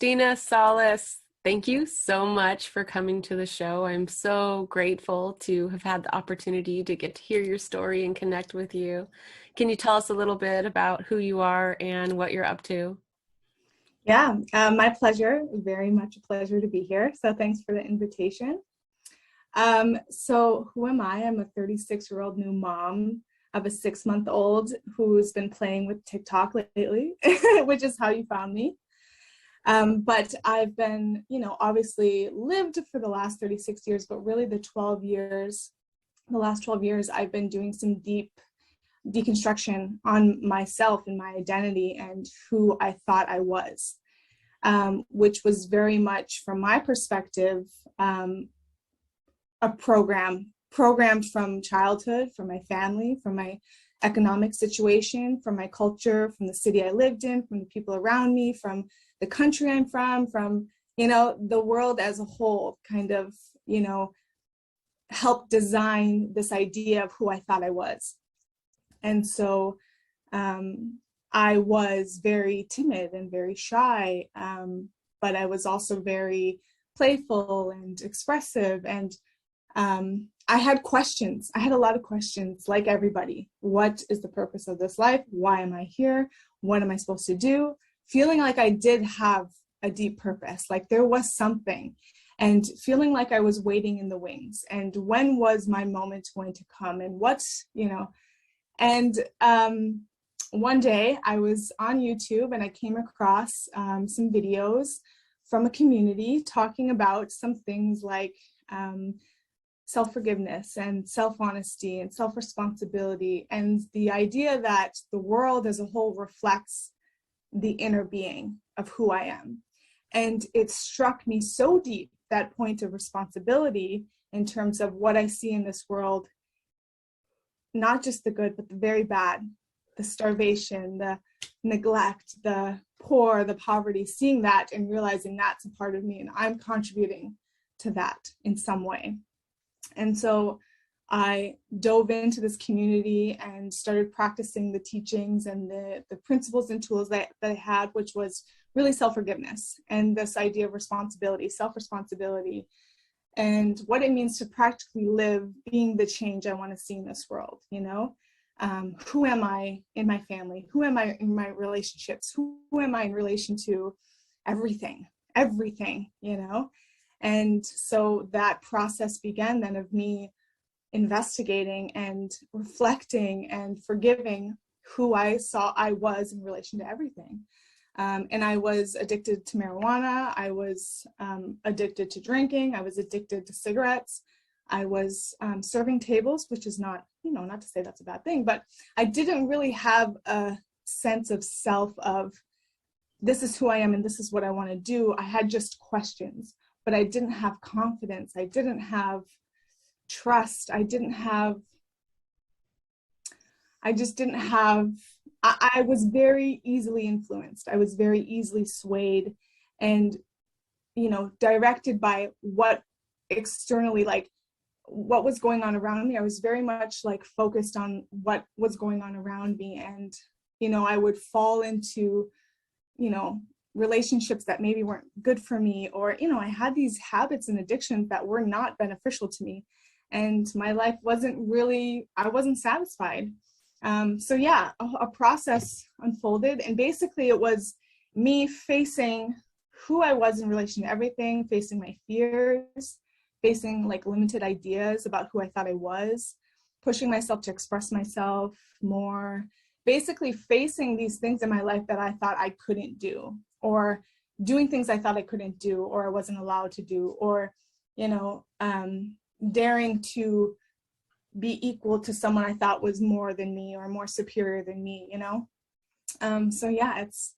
Christina Salas, thank you so much for coming to the show. I'm so grateful to have had the opportunity to get to hear your story and connect with you. Can you tell us a little bit about who you are and what you're up to? Yeah, my pleasure. Very much a pleasure to be here. So thanks for the invitation. So who am I? I'm a 36-year-old new mom of a 6-month-old who's been playing with TikTok lately, which is how you found me. But I've been, obviously lived for the last 36 years, but really the last 12 years, I've been doing some deep deconstruction on myself and my identity and who I thought I was, which was very much, from my perspective, a programmed from childhood, from my family, from my economic situation, from my culture, from the city I lived in, from the people around me, from the country I'm from, the world as a whole kind of, helped design this idea of who I thought I was. And so I was very timid and very shy, but I was also very playful and expressive. And I had questions. I had a lot of questions, like everybody. What is the purpose of this life? Why am I here? What am I supposed to do? Feeling like I did have a deep purpose, like there was something, and feeling like I was waiting in the wings. And when was my moment going to come? And and one day I was on YouTube and I came across some videos from a community talking about some things like self-forgiveness and self-honesty and self-responsibility, and the idea that the world as a whole reflects the inner being of who I am. And it struck me so deep, that point of responsibility in terms of what I see in this world, not just the good, but the very bad, the starvation, the neglect, the poor, the poverty, seeing that and realizing that's a part of me and I'm contributing to that in some way. And so I dove into this community and started practicing the teachings and the principles and tools that I had, which was really self-forgiveness and this idea of responsibility, self-responsibility, and what it means to practically live being the change I want to see in this world. Who am I in my family? Who am I in my relationships? Who am I in relation to everything, And so that process began then of me investigating and reflecting and forgiving who I saw I was in relation to everything. And I was addicted to marijuana. I was addicted to drinking. I was addicted to cigarettes. I was serving tables, which is not, not to say that's a bad thing, but I didn't really have a sense of self of this is who I am and this is what I want to do. I had just questions, but I didn't have confidence. I didn't have trust. I was very easily influenced. I was very easily swayed and, directed by what externally, like what was going on around me. I was very much like focused on what was going on around me. And, I would fall into, relationships that maybe weren't good for me, or, I had these habits and addictions that were not beneficial to me. And my life I wasn't satisfied. So yeah, a process unfolded, and basically it was me facing who I was in relation to everything, facing my fears, facing like limited ideas about who I thought I was, pushing myself to express myself more, basically facing these things in my life that I thought I couldn't do, or doing things I thought I couldn't do, or I wasn't allowed to do, or, daring to be equal to someone I thought was more than me or more superior than me, So yeah, it's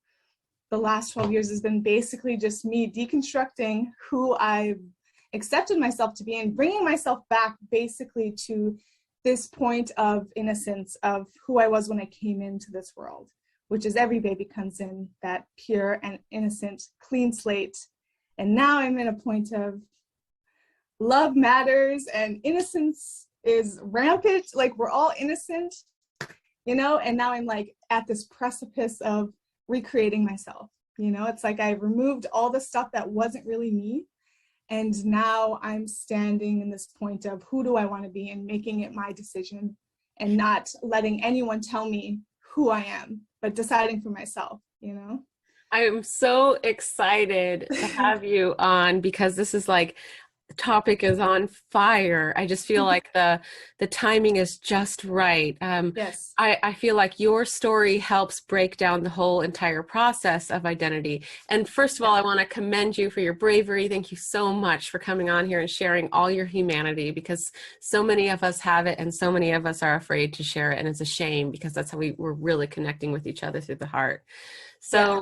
the last 12 years has been basically just me deconstructing who I've accepted myself to be and bringing myself back basically to this point of innocence of who I was when I came into this world, which is every baby comes in that pure and innocent, clean slate. And now I'm in a point of love matters and innocence is rampant, like we're all innocent, and now I'm like at this precipice of recreating myself, You know, it's like I removed all the stuff that wasn't really me. And now I'm standing in this point of who do I want to be and making it my decision and not letting anyone tell me who I am, but deciding for myself, you know? I'm so excited to have you on because this is like the topic is on fire. I just feel like the timing is just right. Yes. I feel like your story helps break down the whole entire process of identity. And first of all, Yeah. I want to commend you for your bravery. Thank you so much for coming on here and sharing all your humanity, because so many of us have it and so many of us are afraid to share it. And it's a shame because that's how we're really connecting with each other through the heart. Yeah.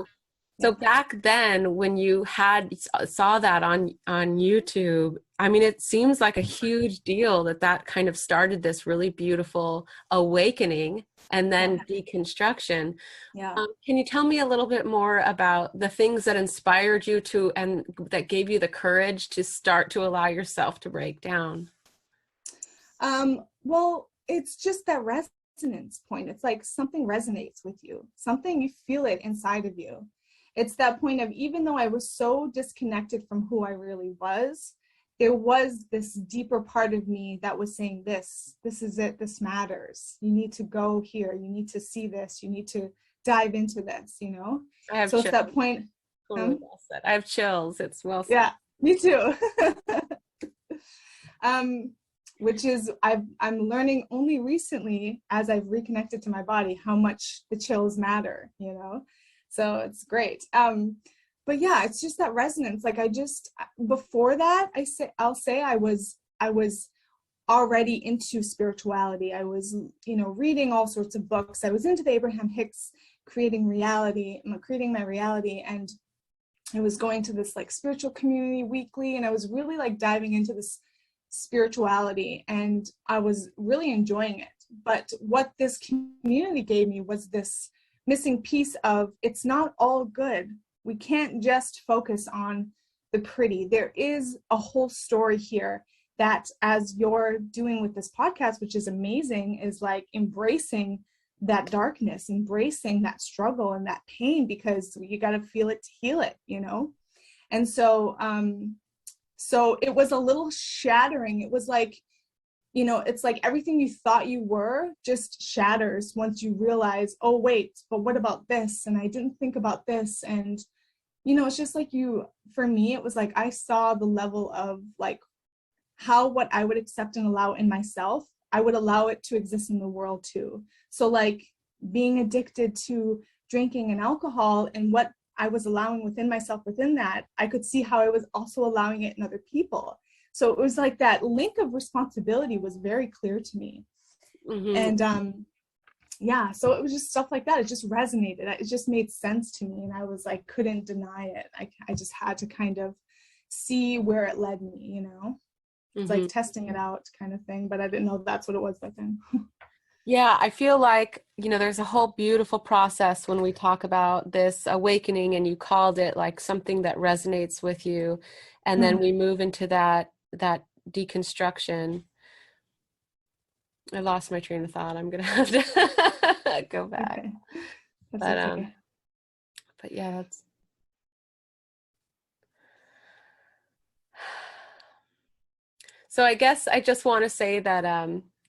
So Yeah. back then, when you had saw that on YouTube, I mean, it seems like a huge deal that kind of started this really beautiful awakening and Yeah. then deconstruction. Yeah. Can you tell me a little bit more about the things that inspired you to and that gave you the courage to start to allow yourself to break down? Well, it's just that resonance point. It's like something resonates with you, something you feel it inside of you. It's that point of, even though I was so disconnected from who I really was, there was this deeper part of me that was saying, this is it, this matters. You need to go here, you need to see this, you need to dive into this, you know? I have So it's chills. that point. Totally well said. I have chills. It's well said. Yeah, me too. um, which is I'm learning only recently as I've reconnected to my body how much the chills matter, you know? So it's great. But yeah, it's just that resonance. Like before that, I'll say I was already into spirituality. I was, you know, reading all sorts of books. I was into the Abraham Hicks creating my reality, and I was going to this like spiritual community weekly, and I was really like diving into this spirituality, and I was really enjoying it. But what this community gave me was this missing piece of, it's not all good. We can't just focus on the pretty. There is a whole story here that, as you're doing with this podcast, which is amazing, is like embracing that darkness, embracing that struggle and that pain, because you got to feel it to heal it, you know? And so it was a little shattering. It was like, you know, it's like everything you thought you were just shatters once you realize, oh, wait, but what about this? And I didn't think about this. And, you know, it's just like for me, it was like I saw the level of like how what I would accept and allow in myself, I would allow it to exist in the world too. So like being addicted to drinking and alcohol, and what I was allowing within myself within that, I could see how I was also allowing it in other people. So it was like that link of responsibility was very clear to me. Mm-hmm. And yeah, so it was just stuff like that. It just resonated. It just made sense to me. And I was like, couldn't deny it. I just had to kind of see where it led me, you know? It's Mm-hmm. like testing it out kind of thing, but I didn't know that's what it was back then. Yeah, I feel like, you know, there's a whole beautiful process when we talk about this awakening, and you called it like something that resonates with you. And then we move into that deconstruction. I lost my train of thought. I'm gonna have to go back. Okay, that's But okay. but yeah, that's so I guess I just want to say that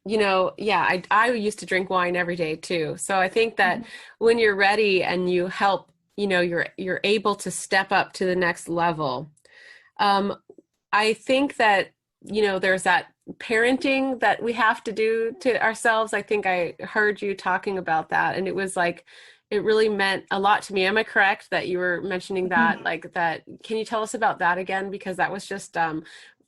you know, yeah, I used to drink wine every day too. So I think that Mhm. when you're ready and you help, you know, you're able to step up to the next level. Um, I think that, you know, there's that parenting that we have to do to ourselves. I think I heard you talking about that, and it was like, it really meant a lot to me. Am I correct that you were mentioning Mhm. that, like that? Can you tell us about that again? Because that was just,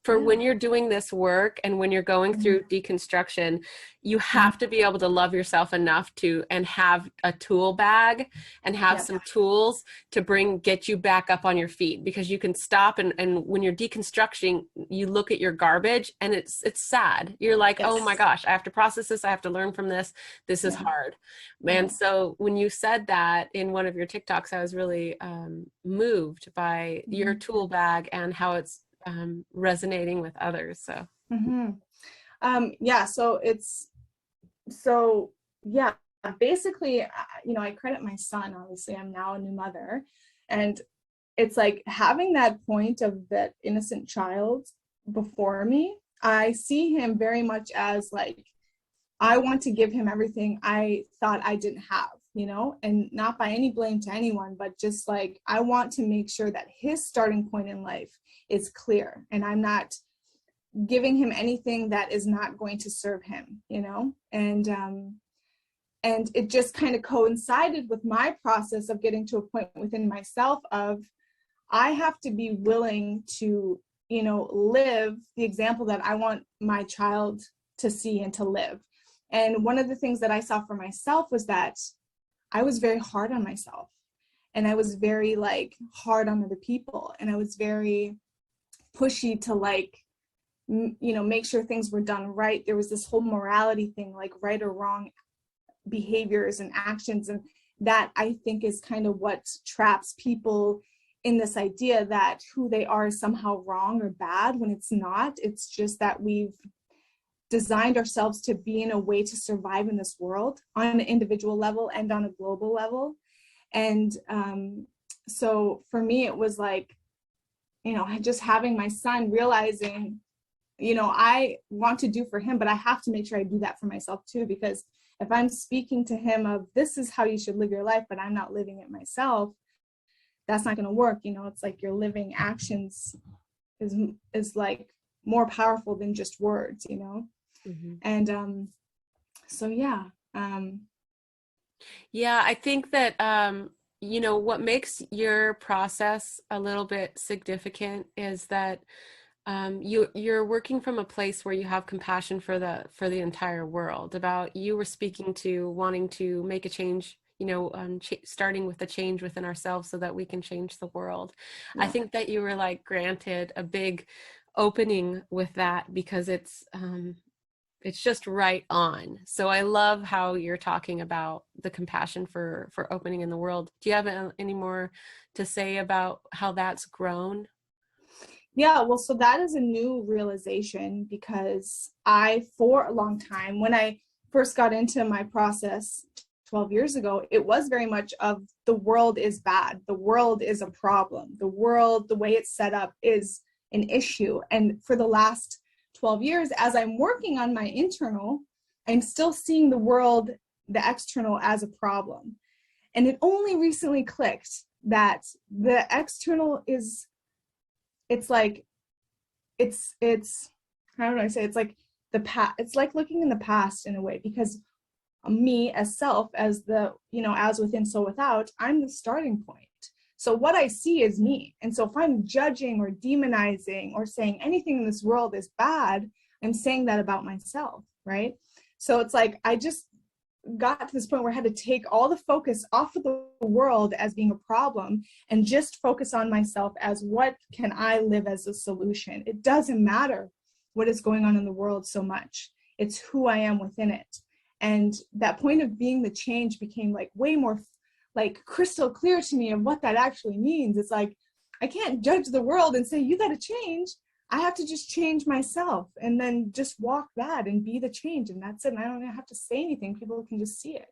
for Yeah. when you're doing this work and when you're going Mhm. through deconstruction, you Mhm. have to be able to love yourself enough to, and have a tool bag and have Yep. some tools to get you back up on your feet, because you can stop, and when you're deconstructing, you look at your garbage and it's sad. You're like, oh my Yes. gosh, I have to process this, I have to learn from this is Yeah. hard. Yeah. And so when you said that in one of your TikToks, I was really moved by your Mhm. tool bag and how it's resonating with others. So Mhm. Yeah. So yeah. Basically, you know, I credit my son. Obviously, I'm now a new mother, And it's like having that point of that innocent child before me, I see him very much as like, I want to give him everything I thought I didn't have, you know, and not by any blame to anyone, but just like, I want to make sure that his starting point in life is clear, and I'm not giving him anything that is not going to serve him, you know. And it just kind of coincided with my process of getting to a point within myself of, I have to be willing to, you know, live the example that I want my child to see and to live. And one of the things that I saw for myself was that I was very hard on myself, and I was very like hard on other people, and I was very pushy to like, you know, make sure things were done right. There was this whole morality thing, like right or wrong behaviors and actions, and that I think is kind of what traps people in this idea that who they are is somehow wrong or bad, when it's not. It's just that we've designed ourselves to be in a way to survive in this world on an individual level and on a global level. And so for me, it was like, you know, just having my son, realizing, you know, I want to do for him, but I have to make sure I do that for myself too, because if I'm speaking to him of this is how you should live your life, but I'm not living it myself, that's not going to work. You know, it's like your living actions is like more powerful than just words, you know. Mhm. And so yeah. Yeah, I think that you know, what makes your process a little bit significant is that you're working from a place where you have compassion for the entire world. About, you were speaking to wanting to make a change, you know, starting with the change within ourselves so that we can change the world. I Yeah. think that you were like granted a big opening with that, because it's just right on. So I love how you're talking about the compassion for opening in the world. Do you have any more to say about how that's grown? Yeah, well, so that is a new realization, because I, for a long time, when I first got into my process 12 years ago, it was very much of the world is bad. The world is a problem. The world, the way it's set up, is an issue. And for the last 12 years, as I'm working on my internal, I'm still seeing the world, the external, as a problem. And it only recently clicked that the external is, it's like, it's how do I say, it's like the past, it's like looking in the past in a way, because me as self, as the, you know, as within so without, I'm the starting point. So what I see is me. And so if I'm judging or demonizing or saying anything in this world is bad, I'm saying that about myself, right? So it's like I just got to this point where I had to take all the focus off of the world as being a problem and just focus on myself as, what can I live as a solution? It doesn't matter what is going on in the world so much. It's who I am within it. And that point of being the change became like way more like crystal clear to me of what that actually means. It's like, I can't judge the world and say, you got to change. I have to just change myself and then just walk that and be the change. And that's it. And I don't have to say anything. People can just see it.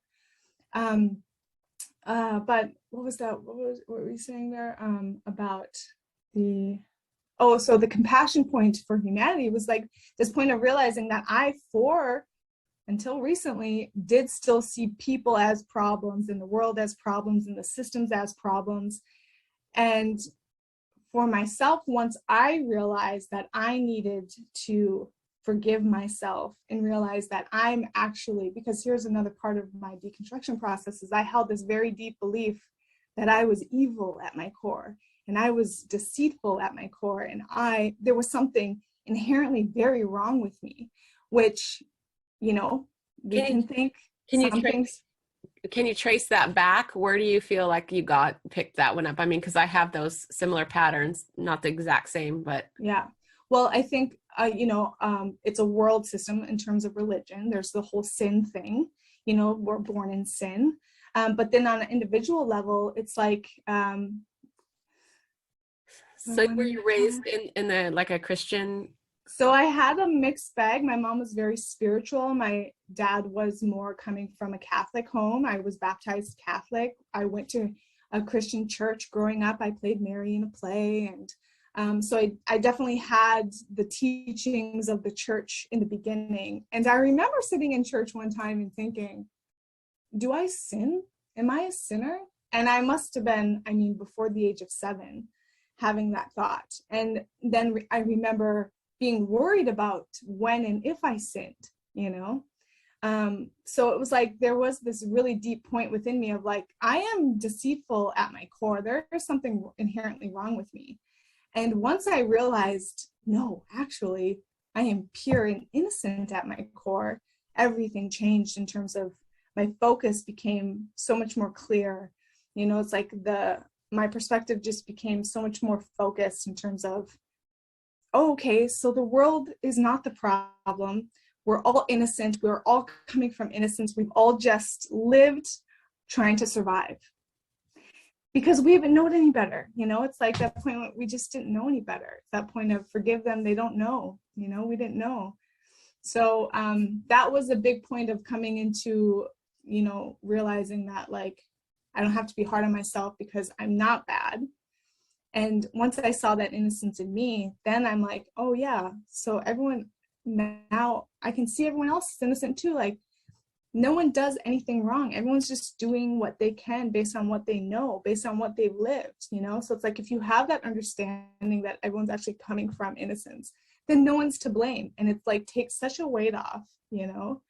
But what was that? What were you saying there? About the, oh, so the compassion point for humanity was like this point of realizing that I, for until recently, did still see people as problems, and the world as problems, and the systems as problems. And for myself, once I realized that I needed to forgive myself and realize that I'm actually, because here's another part of my deconstruction process, is I held this very deep belief that I was evil at my core, and I was deceitful at my core, and there was something inherently very wrong with me, which, you know, we Can you can think can you some trace things. can you trace that back? Where do you feel like you got picked that one up? I mean, because I have those similar patterns, not the exact same, but Yeah. Well, I think, you know, it's a world system in terms of religion. There's the whole sin thing, you know, we're born in sin. But then on an individual level, it's like, so were you raised in a like a Christian? so I had a mixed bag. My mom was very spiritual. My dad was more coming from a Catholic home. I was baptized Catholic. I went to a Christian church growing up. I played Mary in a play, and so I definitely had the teachings of the church in the beginning. And I remember sitting in church one time and thinking, do I sin? Am I a sinner? And I must have been, I mean, before the age of 7, having that thought. And then I remember being worried about when and if I sinned, you know? So it was like there was this really deep point within me of like, I am deceitful at my core. There is something inherently wrong with me. And once I realized, no, actually, I am pure and innocent at my core, everything changed in terms of my focus became so much more clear. You know, it's like my perspective just became so much more focused in terms of, oh, okay, so the world is not the problem. We're all innocent. We're all coming from innocence. We've all just lived trying to survive because we haven't known any better. You know, it's like that point when we just didn't know any better. That point of forgive them, they don't know. You know, we didn't know. So that was a big point of coming into, you know, realizing that like, I don't have to be hard on myself because I'm not bad. And once I saw that innocence in me, then I'm like, oh yeah, so everyone, now I can see everyone else is innocent too. Like no one does anything wrong. Everyone's just doing what they can based on what they know, based on what they've lived, you know? So it's like, if you have that understanding that everyone's actually coming from innocence, then no one's to blame. And it's like, takes such a weight off, you know?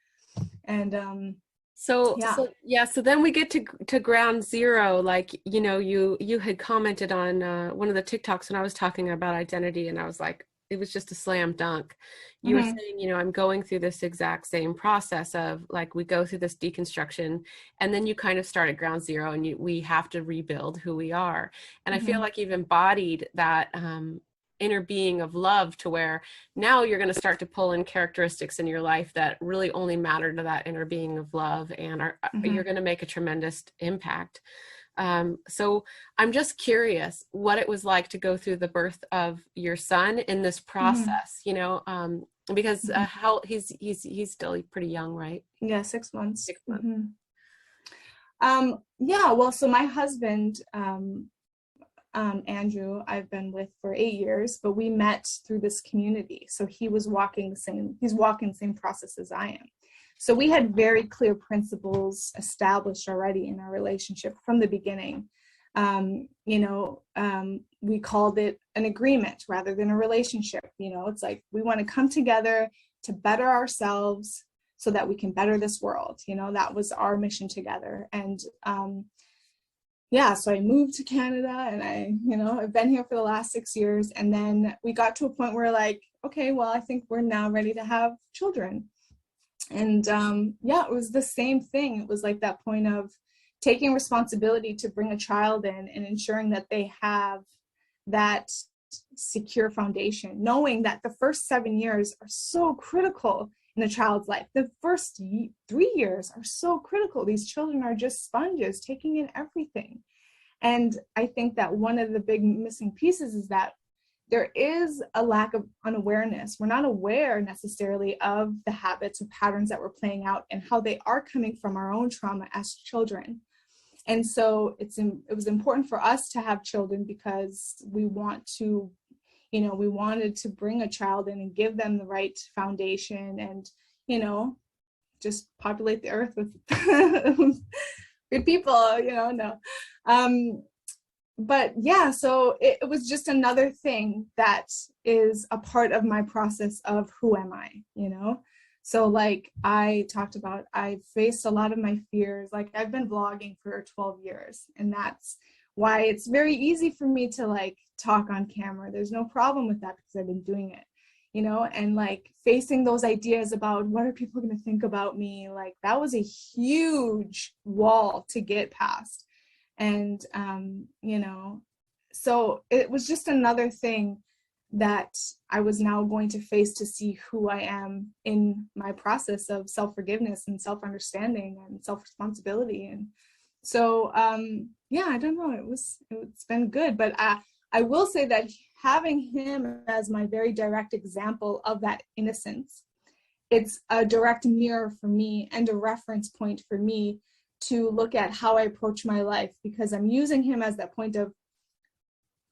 And So, yeah. so then we get to ground zero. Like, you know, you had commented on one of the TikToks when I was talking about identity, and I was like, it was just a slam dunk. You were saying, you know, I'm going through this exact same process of like, we go through this deconstruction, and then you kind of start at ground zero, and we have to rebuild who we are. And I feel like you've embodied that inner being of love, to where now you're going to start to pull in characteristics in your life that really only matter to that inner being of love, and you're going to make a tremendous impact. So I'm just curious what it was like to go through the birth of your son in this process, you know, because how he's still pretty young, right? Yeah, 6 months. 6 months. Yeah, well, so my husband, Andrew, I've been with for 8 years, but we met through this community. So he's walking the same process as I am. So we had very clear principles established already in our relationship from the beginning. We called it an agreement rather than a relationship. You know, it's like, we want to come together to better ourselves so that we can better this world. You know, that was our mission together. And yeah, so I moved to Canada, and I've been here for the last 6 years. And then we got to a point where like, okay, well, I think we're now ready to have children. And yeah, it was the same thing. It was like that point of taking responsibility to bring a child in and ensuring that they have that secure foundation, knowing that the first 7 years are so critical in a child's life. The first 3 years are so critical. These children are just sponges taking in everything. And I think that one of the big missing pieces is that there is a lack of unawareness. We're not aware necessarily of the habits and patterns that we're playing out and how they are coming from our own trauma as children. And so it was important for us to have children because we wanted to bring a child in and give them the right foundation and, you know, just populate the earth with good people, But yeah, so it was just another thing that is a part of my process of who am I, you know? So like I talked about, I faced a lot of my fears. Like I've been vlogging for 12 years, and that's why it's very easy for me to like talk on camera. There's no problem with that because I've been doing it, you know? And like facing those ideas about what are people going to think about me, like that was a huge wall to get past. And so it was just another thing that I was now going to face to see who I am in my process of self-forgiveness and self-understanding and self-responsibility. And so yeah, I don't know, it's been good. But I will say that having him as my very direct example of that innocence, it's a direct mirror for me and a reference point for me to look at how I approach my life, because I'm using him as that point of,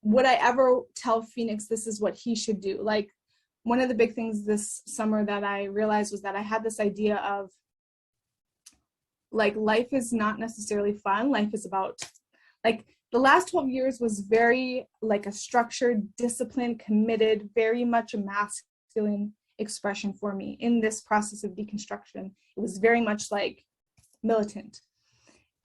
would I ever tell Phoenix this is what he should do? Like, one of the big things this summer that I realized was that I had this idea of, like, life is not necessarily fun. Life is about, like, the last 12 years was very like a structured, disciplined, committed, very much a masculine expression for me in this process of deconstruction. It was very much like militant.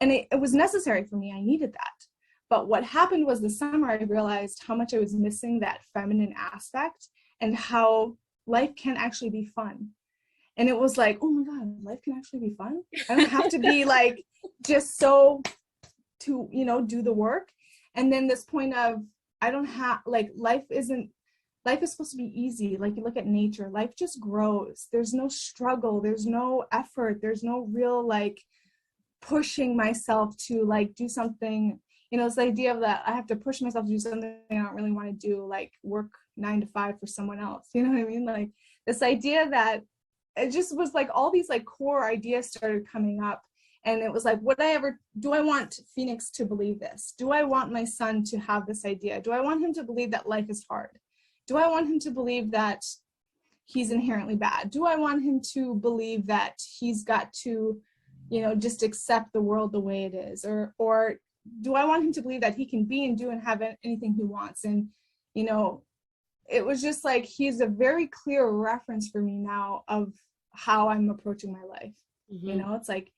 And it was necessary for me. I needed that. But what happened was this summer, I realized how much I was missing that feminine aspect and how life can actually be fun. And it was like, oh my God, life can actually be fun. I don't have to be like just so to, you know, do the work. And then this point of, I don't have, like, life is supposed to be easy. Like, you look at nature, life just grows. There's no struggle. There's no effort. There's no real like pushing myself to like do something. You know, it's the idea of that I have to push myself to do something I don't really want to do, like work 9 to 5 for someone else. You know what I mean? Like, this idea that it just was like all these like core ideas started coming up. And it was like, do I want Phoenix to believe this? Do I want my son to have this idea? Do I want him to believe that life is hard? Do I want him to believe that he's inherently bad? Do I want him to believe that he's got to, you know, just accept the world the way it is? Or do I want him to believe that he can be and do and have anything he wants? And, you know, it was just like, he's a very clear reference for me now of how I'm approaching my life. Mm-hmm. You know, it's like,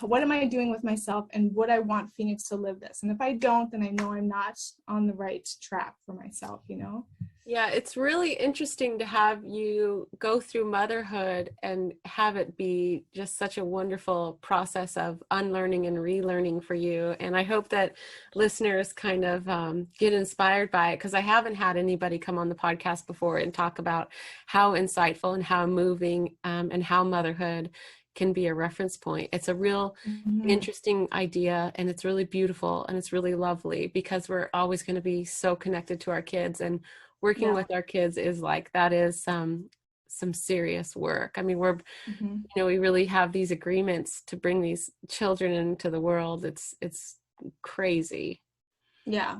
what am I doing with myself, and would I want Phoenix to live this? And if I don't, then I know I'm not on the right track for myself, you know? Yeah, it's really interesting to have you go through motherhood and have it be just such a wonderful process of unlearning and relearning for you. And I hope that listeners kind of get inspired by it, because I haven't had anybody come on the podcast before and talk about how insightful and how moving and how motherhood can be a reference point. It's a real interesting idea, and it's really beautiful, and it's really lovely, because we're always going to be so connected to our kids, and working with our kids is like, that is some serious work. I mean, we're you know, we really have these agreements to bring these children into the world. It's crazy. Yeah.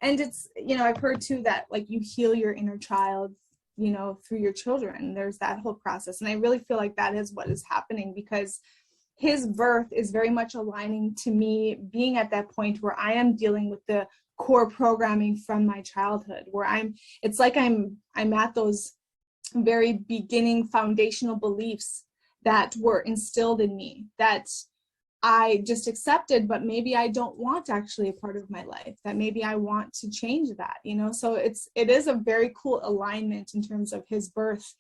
And it's, you know, I've heard too that like you heal your inner child, you know, through your children. There's that whole process. And I really feel like that is what is happening, because his birth is very much aligning to me being at that point where I am dealing with the core programming from my childhood, where it's like I'm at those very beginning foundational beliefs that were instilled in me that I just accepted, but maybe I don't want actually a part of my life, that maybe I want to change that, you know? So it is a very cool alignment in terms of his birth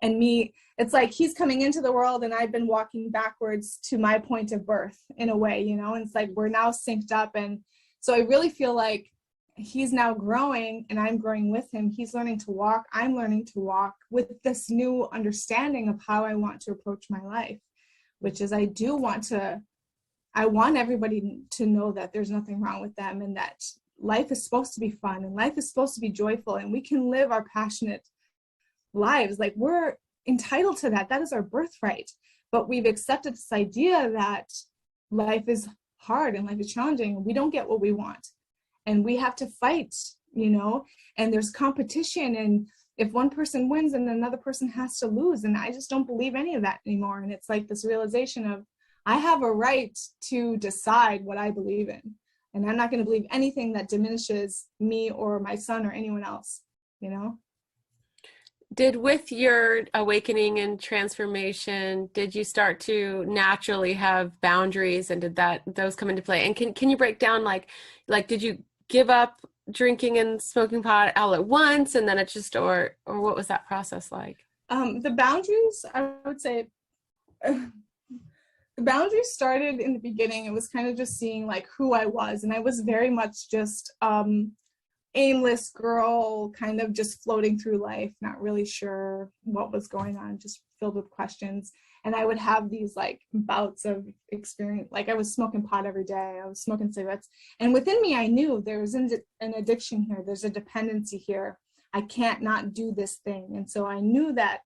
and me. It's like he's coming into the world and I've been walking backwards to my point of birth in a way, you know? And it's like we're now synced up. And so I really feel like he's now growing and I'm growing with him. He's learning to walk. I'm learning to walk with this new understanding of how I want to approach my life, which is I want everybody to know that there's nothing wrong with them, and that life is supposed to be fun and life is supposed to be joyful, and we can live our passionate lives. Like, we're entitled to that. That is our birthright. But we've accepted this idea that life is hard and life is challenging, and we don't get what we want. And we have to fight, you know, and there's competition. And if one person wins, then another person has to lose. And I just don't believe any of that anymore. And it's like this realization of, I have a right to decide what I believe in. And I'm not going to believe anything that diminishes me or my son or anyone else, you know? Did, with your awakening and transformation, did you start to naturally have boundaries, and did those come into play? And can you break down, like did you give up drinking and smoking pot all at once, and then it just, or what was that process like? The boundaries, I would say, the boundaries started in the beginning. It was kind of just seeing like who I was. And I was very much just aimless girl, kind of just floating through life, not really sure what was going on, just filled with questions. And I would have these like bouts of experience, like I was smoking pot every day, I was smoking cigarettes. And within me, I knew there was an addiction here, there's a dependency here. I can't not do this thing. And so I knew that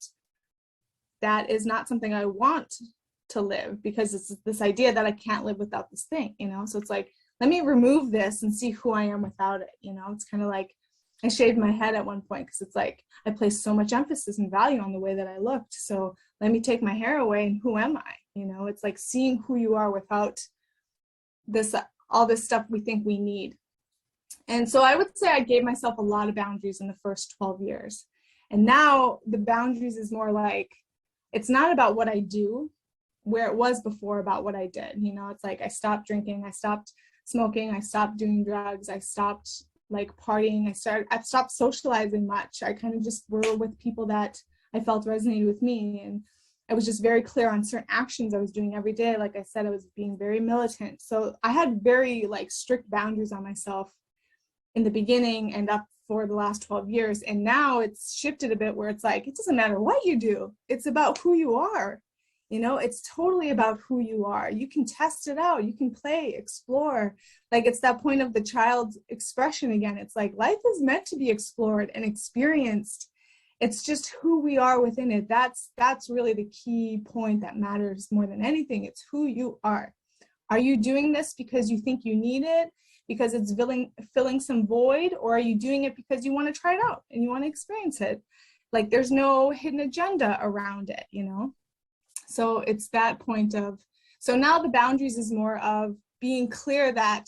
that is not something I want to live, because it's this idea that I can't live without this thing, you know? So it's like, let me remove this and see who I am without it, you know? It's kind of like I shaved my head at one point because it's like I placed so much emphasis and value on the way that I looked. So let me take my hair away and who am I? You know, it's like seeing who you are without this, all this stuff we think we need. And so I would say I gave myself a lot of boundaries in the first 12 years. And now the boundaries is more like, it's not about what I do, where it was before about what I did. You know, it's like I stopped drinking, I stopped smoking, I stopped doing drugs, I stopped like partying, I stopped socializing much. I kind of just were with people that I felt resonated with me. And I was just very clear on certain actions I was doing every day. Like I said, I was being very militant. So I had very like strict boundaries on myself in the beginning and up for the last 12 years. And now it's shifted a bit where it's like, it doesn't matter what you do. It's about who you are. You know, it's totally about who you are. You can test it out. You can play, explore. Like it's that point of the child's expression again. It's like life is meant to be explored and experienced. It's just who we are within it. That's really the key point that matters more than anything. It's who you are. Are you doing this because you think you need it, because it's filling some void, or are you doing it because you want to try it out and you want to experience it? Like there's no hidden agenda around it, you know? So it's that point of, so now the boundaries is more of being clear that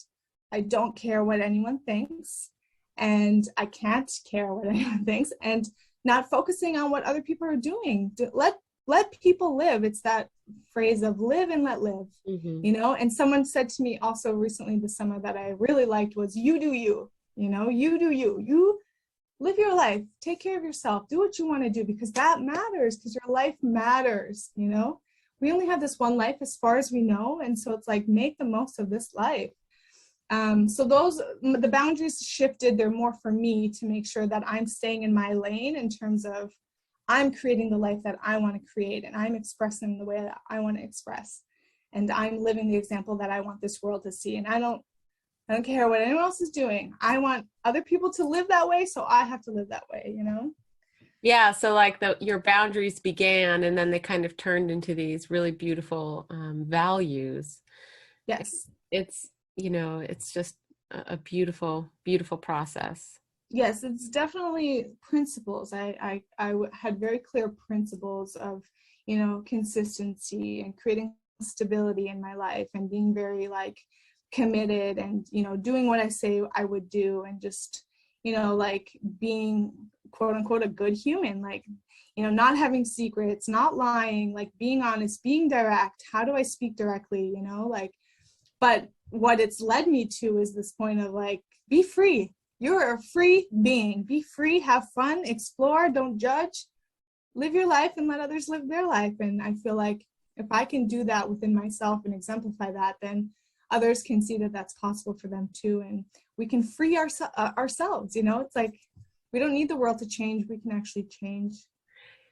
I don't care what anyone thinks and I can't care what anyone thinks, and not focusing on what other people are doing. Let people live. It's that phrase of live and let live, you know? And someone said to me also recently this summer that I really liked was, you do you, you know, you do you. You live your life, take care of yourself, do what you want to do, because that matters, because your life matters, you know? We only have this one life as far as we know. And so it's like, make the most of this life. So the boundaries shifted. They're more for me to make sure that I'm staying in my lane in terms of I'm creating the life that I want to create, and I'm expressing the way that I want to express, and I'm living the example that I want this world to see. And I don't care what anyone else is doing. I want other people to live that way, so I have to live that way, you know? Yeah, so like your boundaries began and then they kind of turned into these really beautiful values. Yes. It's, you know, it's just a beautiful, beautiful process. Yes, it's definitely principles. I had very clear principles of, you know, consistency and creating stability in my life, and being very like committed, and, you know, doing what I say I would do, and just, you know, like being quote unquote a good human, like, you know, not having secrets, not lying, like being honest, being direct. How do I speak directly, you know, like, but what it's led me to is this point of like, be free. You're a free being. Be free, have fun, explore, don't judge, live your life and let others live their life. And I feel like if I can do that within myself and exemplify that, then others can see that that's possible for them too. And we can free ourselves, you know, it's like, we don't need the world to change. We can actually change.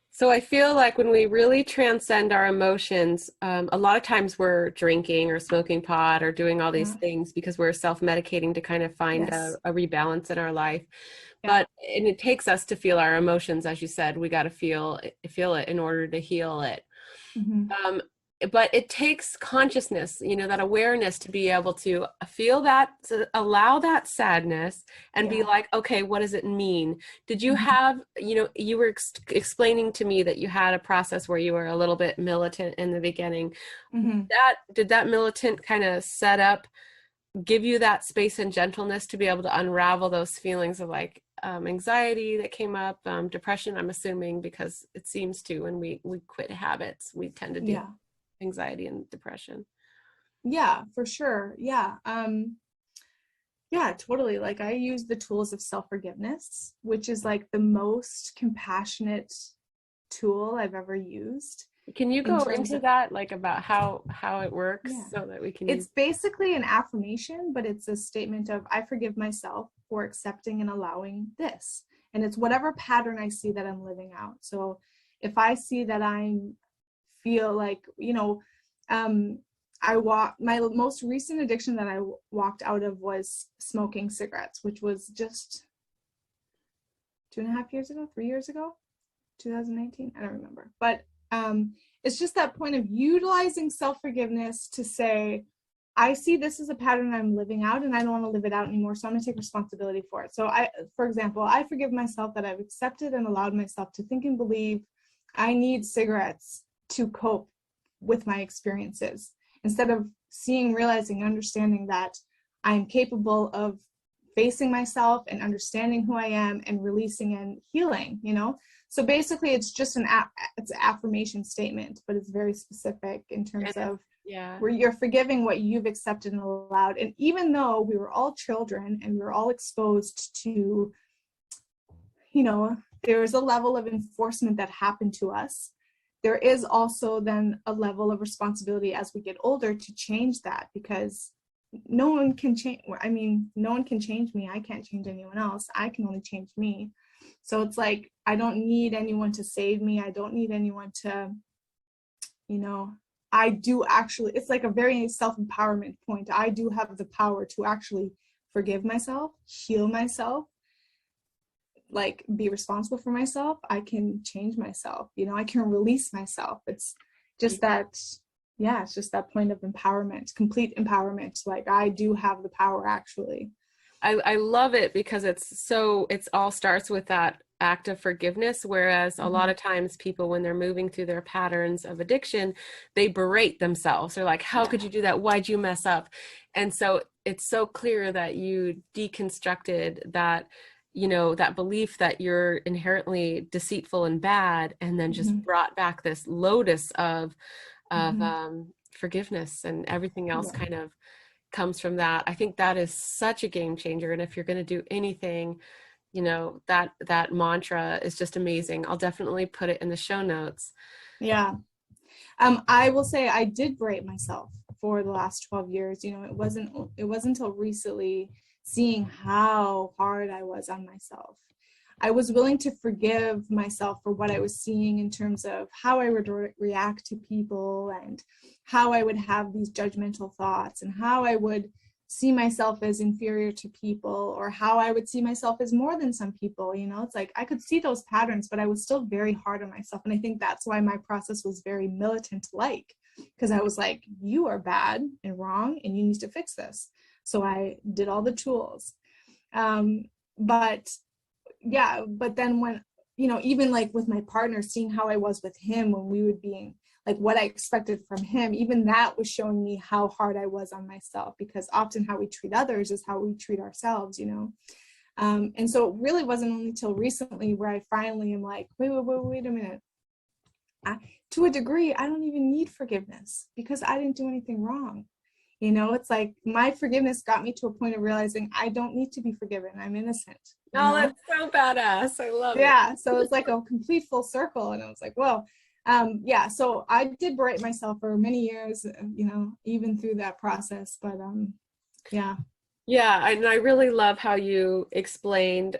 So I feel like when we really transcend our emotions, a lot of times we're drinking or smoking pot or doing all these Yeah. things because we're self-medicating to kind of find Yes. a rebalance in our life. Yeah. And it takes us to feel our emotions, as you said. We got to feel it in order to heal it. Mm-hmm. Um, but it takes consciousness, you know, that awareness to be able to feel that, to allow that sadness and be Yeah. like, okay, what does it mean? Did you Mm-hmm. have, you know, you were explaining to me that you had a process where you were a little bit militant in the beginning. Mm-hmm. Did that militant kind of set up, give you that space and gentleness to be able to unravel those feelings of like anxiety that came up, depression, I'm assuming, because it seems to, when we quit habits, we tend to deal Yeah. anxiety and depression. Yeah, for sure. Yeah. Yeah, totally. Like I use the tools of self-forgiveness, which is like the most compassionate tool I've ever used Can you in go terms into of, that, like about how it works yeah. so that we can use? It's basically an affirmation, but it's a statement of, I forgive myself for accepting and allowing this. And it's whatever pattern I see that I'm living out. So if I see that I feel like, you know, my most recent addiction that I walked out of was smoking cigarettes, which was just 2.5 years ago, 3 years ago, 2019. I don't remember. But It's just that point of utilizing self-forgiveness to say, I see this as a pattern I'm living out and I don't want to live it out anymore. So I'm going to take responsibility for it. So for example, I forgive myself that I've accepted and allowed myself to think and believe I need cigarettes to cope with my experiences, instead of seeing, realizing, understanding that I'm capable of facing myself and understanding who I am and releasing and healing, So basically it's just it's an affirmation statement, but it's very specific in terms of where you're forgiving what you've accepted and allowed. And even though we were all children and we were all exposed to, there was a level of enforcement that happened to us, there is also then a level of responsibility as we get older to change that, because no one can change. No one can change me. I can't change anyone else. I can only change me. So it's like, I don't need anyone to save me. I don't need anyone to, I do actually, it's like a very self-empowerment point. I do have the power to actually forgive myself, heal myself, like be responsible for myself. I can change myself, I can release myself. It's just that, it's just that point of empowerment, complete empowerment. Like, I do have the power, actually. I love it because it all starts with that act of forgiveness. Whereas a lot of times people, when they're moving through their patterns of addiction, they berate themselves. They're like, how could you do that? Why'd you mess up? And so it's so clear that you deconstructed that, that belief that you're inherently deceitful and bad, and then just brought back this lotus of forgiveness, and everything else kind of comes from that. I think that is such a game changer. And if you're going to do anything, that mantra is just amazing. I'll definitely put it in the show notes. Yeah. I will say I did berate myself for the last 12 years. It wasn't until recently, seeing how hard I was on myself, I was willing to forgive myself for what I was seeing in terms of how I would react to people, and how I would have these judgmental thoughts, and how I would see myself as inferior to people, or how I would see myself as more than some people. It's like I could see those patterns, but I was still very hard on myself. And I think that's why my process was very militant-like, because I was like, you are bad and wrong and you need to fix this. So I did all the tools. But then when, even like with my partner, seeing how I was with him when we would be like what I expected from him, even that was showing me how hard I was on myself, because often how we treat others is how we treat ourselves, and so it really wasn't only until recently where I finally am like, wait a minute. To a degree, I don't even need forgiveness because I didn't do anything wrong. It's like my forgiveness got me to a point of realizing I don't need to be forgiven. I'm innocent. Oh, that's so badass. I love it. Yeah. So it's like a complete full circle. And I was like, well, so I did berate myself for many years, even through that process. But yeah. Yeah. And I really love how you explained,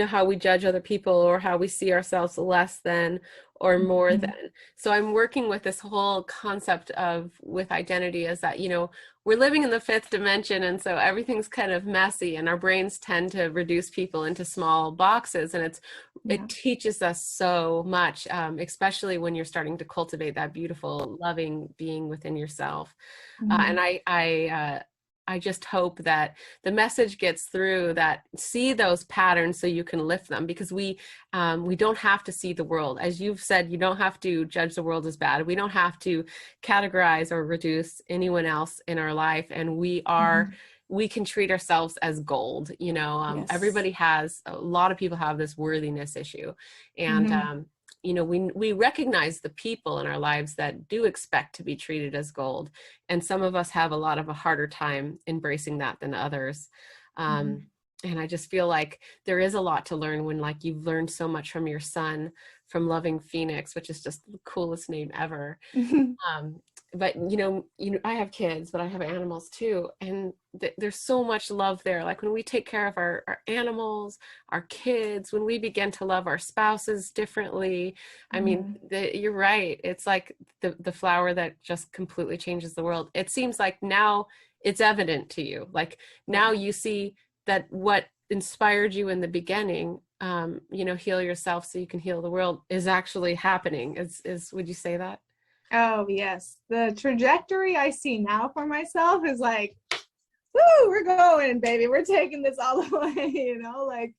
how we judge other people, or how we see ourselves less than or more than. So I'm working with this whole concept with identity, is that, we're living in the fifth dimension. And so everything's kind of messy, and our brains tend to reduce people into small boxes. And it teaches us so much, especially when you're starting to cultivate that beautiful, loving being within yourself. And I just hope that the message gets through, that see those patterns so you can lift them, because we don't have to see the world. As you've said, you don't have to judge the world as bad. We don't have to categorize or reduce anyone else in our life. And we can treat ourselves as gold. Everybody a lot of people have this worthiness issue. And, we recognize the people in our lives that do expect to be treated as gold. And some of us have a harder time embracing that than others. And I just feel like there is a lot to learn when, like, you've learned so much from your son, from loving Phoenix, which is just the coolest name ever. But I have kids, but I have animals too, and there's so much love there. Like when we take care of our animals, our kids, when we begin to love our spouses differently, I mean, you're right. It's like the flower that just completely changes the world. It seems like now it's evident to you. Like now you see that what inspired you in the beginning, you know, heal yourself so you can heal the world, is actually happening. Would you say that? Oh, yes. The trajectory I see now for myself is like, woo, we're going, baby. We're taking this all the way, you know, like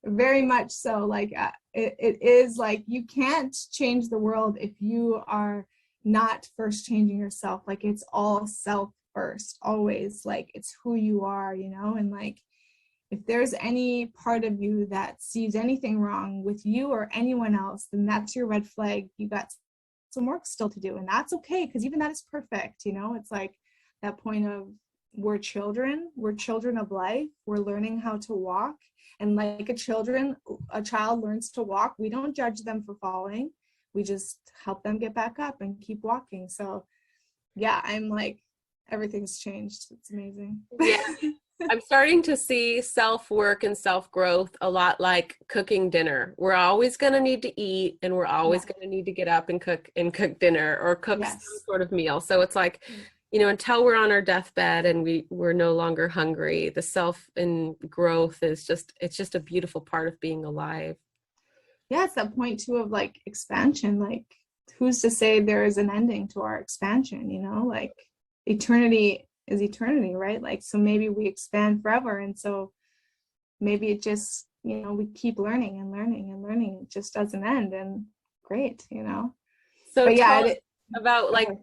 very much so. Like it is like you can't change the world if you are not first changing yourself. Like it's all self first, always. Like it's who you are, you know, and like if there's any part of you that sees anything wrong with you or anyone else, then that's your red flag. You got some work still to do, and that's okay, because even that is perfect, you know. It's like that point of we're children of life. We're learning how to walk, and like a child learns to walk, we don't judge them for falling, we just help them get back up and keep walking. So yeah, I'm like, everything's changed. It's amazing. Yeah. I'm starting to see self-work and self-growth a lot like cooking dinner. We're always going to need to eat, and we're always Yeah. going to need to get up and cook dinner or cook some Yes. sort of meal. So it's like, you know, until we're on our deathbed and we're no longer hungry, the self and growth is it's just a beautiful part of being alive. Yeah, it's that point too of like expansion. Like who's to say there is an ending to our expansion, you know? Like eternity is eternity, right? Like, so maybe we expand forever, and so maybe it just, you know, we keep learning and learning and learning. It just doesn't end, and great, you know. So But yeah, tell us about like okay.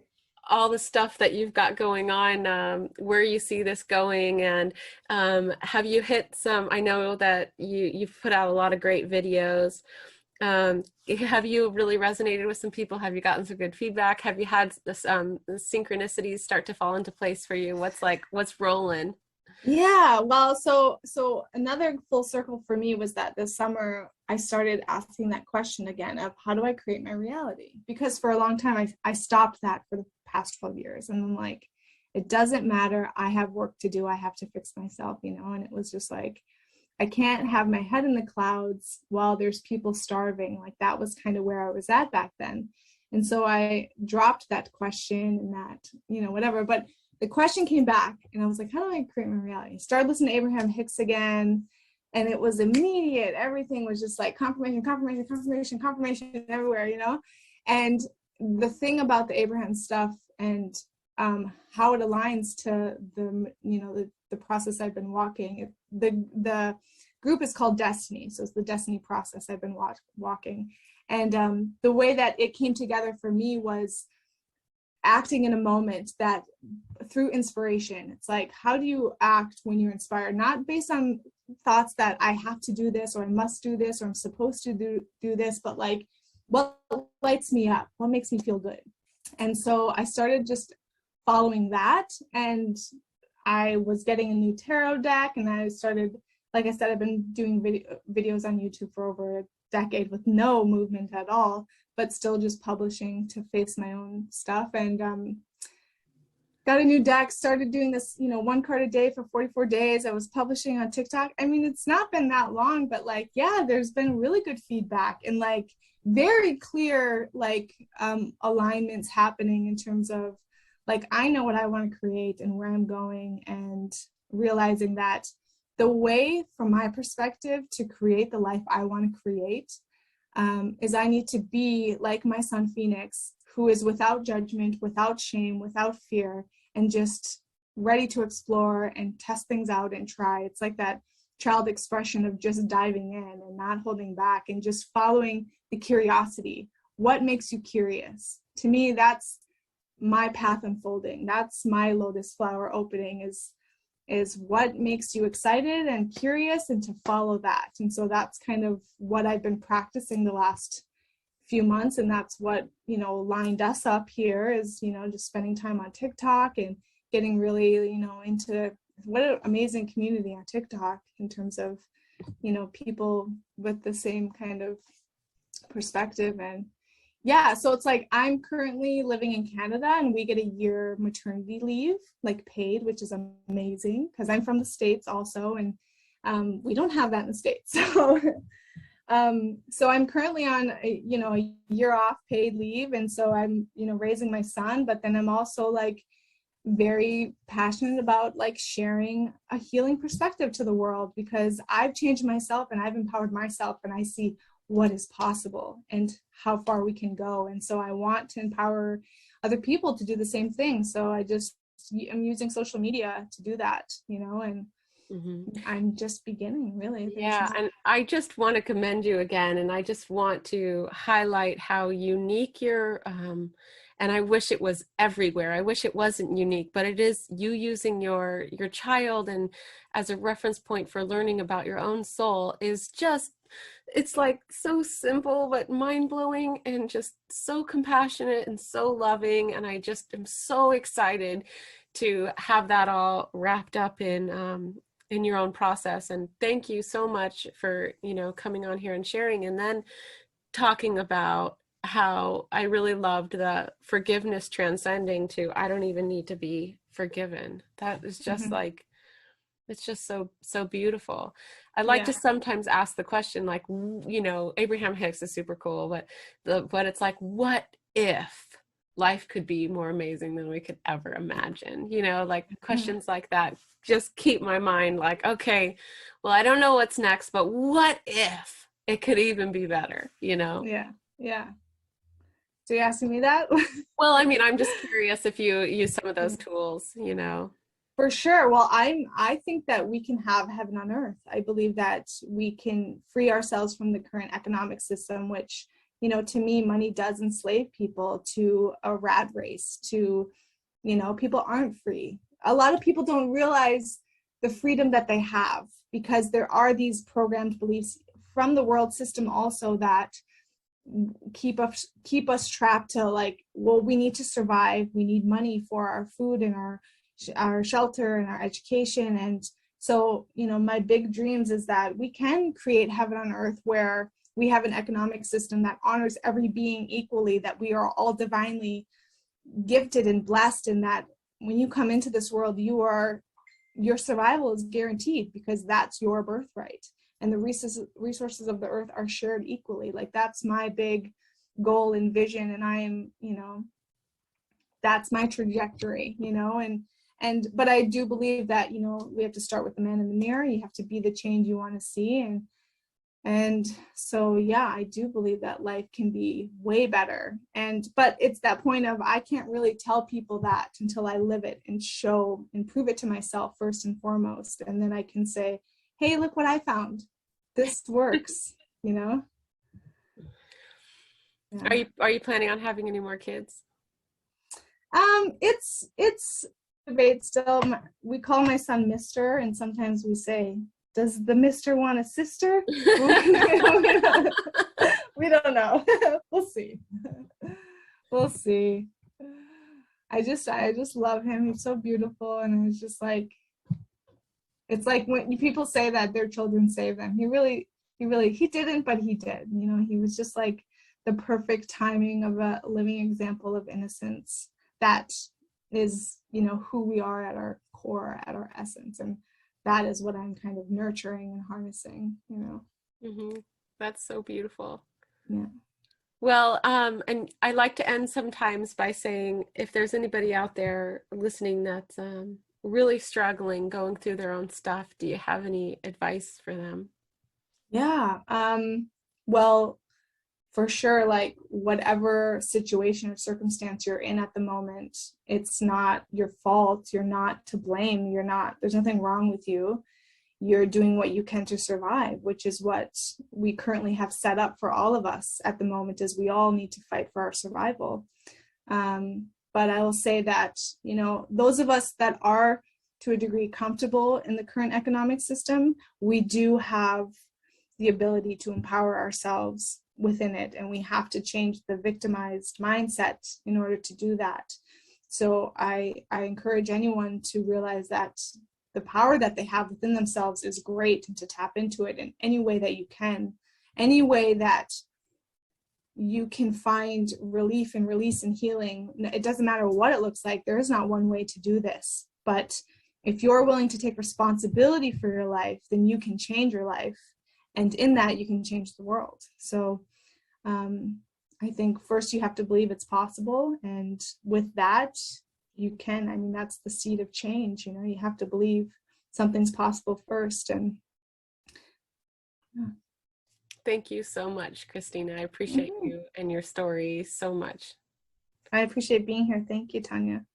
all the stuff that you've got going on, where you see this going, and have you hit some, I know that you've put out a lot of great videos. Have you really resonated with some people? Have you gotten some good feedback? Have you had this synchronicities start to fall into place for you? What's rolling? Yeah, well, so another full circle for me was that this summer I started asking that question again of how do I create my reality? Because for a long time I stopped that for the past 12 years, and I'm like, it doesn't matter. I have work to do. I have to fix myself, you know. And it was just like, I can't have my head in the clouds while there's people starving. Like that was kind of where I was at back then. And so I dropped that question and that, you know, whatever. But the question came back, and I was like, how do I create my reality? Started listening to Abraham Hicks again, and it was immediate. Everything was just like confirmation, confirmation, confirmation, confirmation everywhere, you know? And the thing about the Abraham stuff and how it aligns to the, you know, the process I've been walking. The group is called Destiny, so it's the Destiny process I've been walking. And the way that it came together for me was acting in a moment that through inspiration. It's like, how do you act when you're inspired? Not based on thoughts that I have to do this, or I must do this, or I'm supposed to do this, but like, what lights me up? What makes me feel good? And so I started just following that, and I was getting a new tarot deck, and I started, like I said, I've been doing videos on YouTube for over a decade with no movement at all, but still just publishing to face my own stuff. And got a new deck, started doing this, you know, 1 card a day for 44 days. I was publishing on TikTok. I mean, it's not been that long, but like, yeah, there's been really good feedback and like very clear, like alignments happening in terms of like, I know what I want to create and where I'm going, and realizing that the way, from my perspective, to create the life I want to create is I need to be like my son Phoenix, who is without judgment, without shame, without fear, and just ready to explore and test things out and try. It's like that child expression of just diving in and not holding back and just following the curiosity. What makes you curious? To me, that's my path unfolding. That's my lotus flower opening, is what makes you excited and curious, and to follow that. And so that's kind of what I've been practicing the last few months, and that's what, you know, lined us up here, is, you know, just spending time on TikTok and getting really, you know, into what an amazing community on TikTok in terms of, you know, people with the same kind of perspective. And yeah, so it's like I'm currently living in Canada, and we get a year maternity leave, like paid, which is amazing because I'm from the States also, and we don't have that in the States. So so I'm currently on a year off paid leave, and so I'm, you know, raising my son, but then I'm also like very passionate about like sharing a healing perspective to the world, because I've changed myself and I've empowered myself, and I see what is possible and how far we can go. And so I want to empower other people to do the same thing. So I'm using social media to do that, and Mhm. I'm just beginning, really. Yeah, and I just want to commend you again, and I just want to highlight how unique and I wish it was everywhere. I wish it wasn't unique, but it is, you using your child and as a reference point for learning about your own soul is just, it's like so simple but mind-blowing and just so compassionate and so loving, and I just am so excited to have that all wrapped up in your own process. And thank you so much for, coming on here and sharing, and then talking about how I really loved the forgiveness transcending to I don't even need to be forgiven. That is just Mhm. like, it's just so beautiful. I like Yeah. to sometimes ask the question, like, Abraham Hicks is super cool, but it's like, what if life could be more amazing than we could ever imagine? Like Mhm. questions like that just keep my mind like, okay, well, I don't know what's next, but what if it could even be better? Yeah. Yeah. So you asking me that? Well, I mean, I'm just curious if you use some of those tools. For sure. Well, I think that we can have heaven on earth. I believe that we can free ourselves from the current economic system, which, to me, money does enslave people to a rat race, to, people aren't free. A lot of people don't realize the freedom that they have, because there are these programmed beliefs from the world system also that keep us trapped to, like, well, we need to survive, we need money for our food and our shelter and our education. And so, my big dreams is that we can create heaven on earth, where we have an economic system that honors every being equally, that we are all divinely gifted and blessed, and that when you come into this world, your survival is guaranteed, because that's your birthright, and the resources of the earth are shared equally. Like, that's my big goal and vision, and that's my trajectory, and but I do believe that, we have to start with the man in the mirror. You have to be the change you want to see. And so, yeah, I do believe that life can be way better. But it's that point of, I can't really tell people that until I live it and show and prove it to myself first and foremost. And then I can say, hey, look what I found. This works, Yeah. Are you planning on having any more kids? It's debate still. We call my son Mister, and sometimes we say, does the Mister want a sister? We don't know. We'll see. We'll see. I just love him. He's so beautiful, and it's just like, it's like when people say that their children save them. He didn't, but he did. He was just like the perfect timing of a living example of innocence. That is, who we are at our core, at our essence, and that is what I'm kind of nurturing and harnessing. Hmm. That's so beautiful. Yeah. Well, and I like to end sometimes by saying, if there's anybody out there listening that's really struggling, going through their own stuff, do you have any advice for them? Yeah. Well, for sure, like, whatever situation or circumstance you're in at the moment, it's not your fault. You're not to blame. There's nothing wrong with you. You're doing what you can to survive, which is what we currently have set up for all of us at the moment, is we all need to fight for our survival. But I will say that, those of us that are to a degree comfortable in the current economic system, we do have the ability to empower ourselves within it, and we have to change the victimized mindset in order to do that. So I encourage anyone to realize that the power that they have within themselves is great, and to tap into it in any way that you can, any way that you can find relief and release and healing. It doesn't matter what it looks like. There is not one way to do this, but if you're willing to take responsibility for your life, then you can change your life, and in that you can change the world. So I think first you have to believe it's possible, and with that, you can. I mean, that's the seed of change. You know, you have to believe something's possible first. And yeah. Thank you so much, Christina. I appreciate Mhm. you and your story so much. I appreciate being here. Thank you, Tanya.